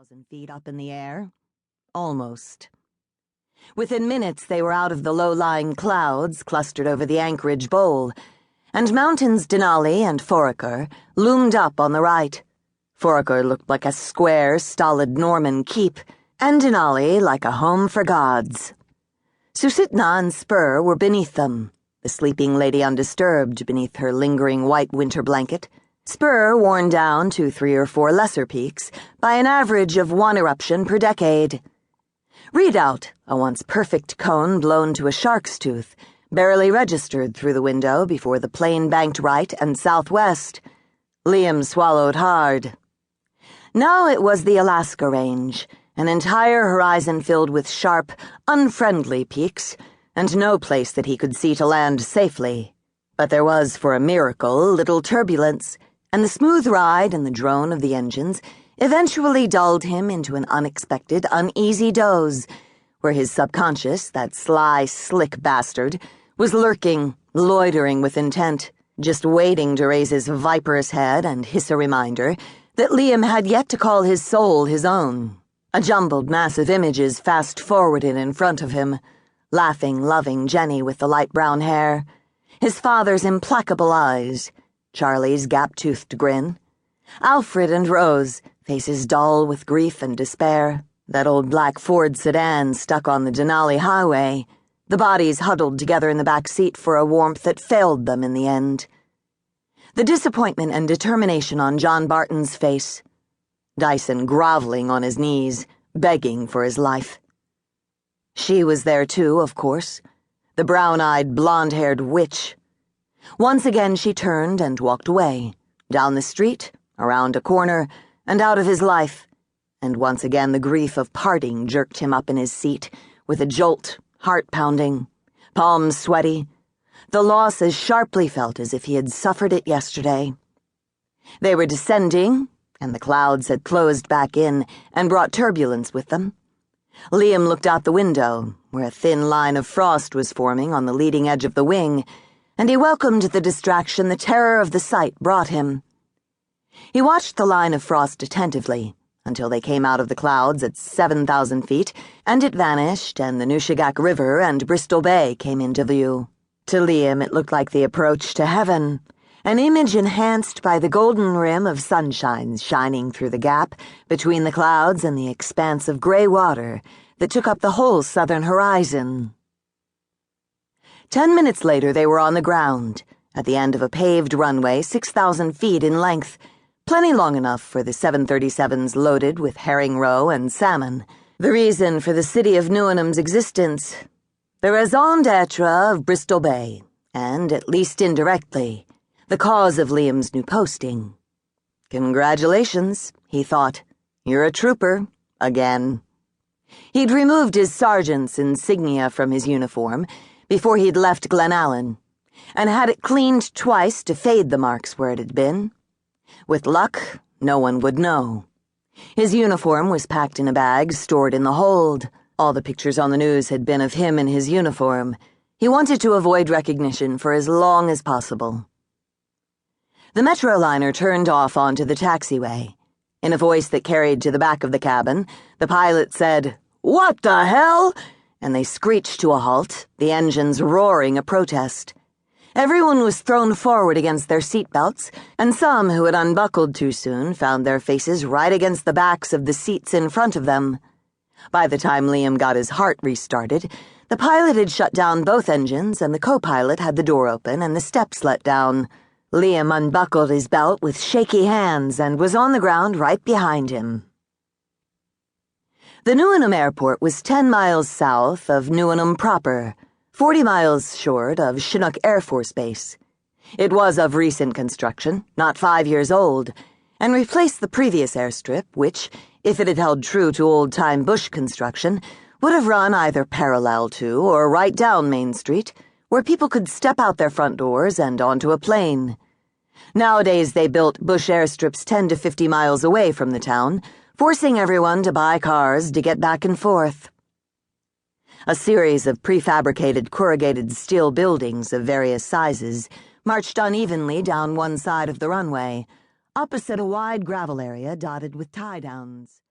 7,000 feet up in the air. Almost. Within minutes, they were out of the low-lying clouds clustered over the Anchorage Bowl, and mountains Denali and Foraker loomed up on the right. Foraker looked like a square, stolid Norman keep, and Denali like a home for gods. Susitna and Spur were beneath them, the sleeping lady undisturbed beneath her lingering white winter blanket, Spur worn down to 3 or 4 lesser peaks by an average of 1 eruption per decade. Redoubt, a once perfect cone blown to a shark's tooth, barely registered through the window before the plane banked right and southwest. Liam swallowed hard. Now it was the Alaska Range, an entire horizon filled with sharp, unfriendly peaks, and no place that he could see to land safely. But there was, for a miracle, little turbulence, and the smooth ride and the drone of the engines eventually dulled him into an unexpected, uneasy doze, where his subconscious, that sly, slick bastard, was lurking, loitering with intent, just waiting to raise his viperous head and hiss a reminder that Liam had yet to call his soul his own. A jumbled mass of images fast-forwarded in front of him, laughing, loving Jenny with the light brown hair, his father's implacable eyes, Charlie's gap-toothed grin, Alfred and Rose, faces dull with grief and despair, that old black Ford sedan stuck on the Denali highway, the bodies huddled together in the back seat for a warmth that failed them in the end. The disappointment and determination on John Barton's face, Dyson groveling on his knees, begging for his life. She was there too, of course, the brown-eyed, blonde-haired witch. Once again she turned and walked away, down the street, around a corner, and out of his life, and once again the grief of parting jerked him up in his seat, with a jolt, heart pounding, palms sweaty, the loss as sharply felt as if he had suffered it yesterday. They were descending, and the clouds had closed back in and brought turbulence with them. Liam looked out the window, where a thin line of frost was forming on the leading edge of the wing, and he welcomed the distraction the terror of the sight brought him. He watched the line of frost attentively until they came out of the clouds at 7,000 feet, and it vanished, and the Nushagak River and Bristol Bay came into view. To Liam it looked like the approach to heaven, an image enhanced by the golden rim of sunshine shining through the gap between the clouds and the expanse of gray water that took up the whole southern horizon. 10 minutes later they were on the ground, at the end of a paved runway 6,000 feet in length, plenty long enough for the 737s loaded with herring roe and salmon, the reason for the city of Newenham's existence, the raison d'etre of Bristol Bay, and, at least indirectly, the cause of Liam's new posting. Congratulations, he thought. You're a trooper, again. He'd removed his sergeant's insignia from his uniform before he'd left Glenallen, and had it cleaned twice to fade the marks where it had been. With luck, no one would know. His uniform was packed in a bag stored in the hold. All the pictures on the news had been of him in his uniform. He wanted to avoid recognition for as long as possible. The Metroliner turned off onto the taxiway. In a voice that carried to the back of the cabin, the pilot said, "What the hell?" and they screeched to a halt, the engines roaring a protest. Everyone was thrown forward against their seatbelts, and some who had unbuckled too soon found their faces right against the backs of the seats in front of them. By the time Liam got his heart restarted, the pilot had shut down both engines and the co-pilot had the door open and the steps let down. Liam unbuckled his belt with shaky hands and was on the ground right behind him. The Newenham airport was 10 miles south of Newenham proper, 40 miles short of Chinook Air Force Base. It was of recent construction, not 5 years old, and replaced the previous airstrip, which, if it had held true to old-time bush construction, would have run either parallel to or right down Main Street, where people could step out their front doors and onto a plane. Nowadays they built bush airstrips 10 to 50 miles away from the town, forcing everyone to buy cars to get back and forth. A series of prefabricated corrugated steel buildings of various sizes marched unevenly down one side of the runway, opposite a wide gravel area dotted with tie-downs.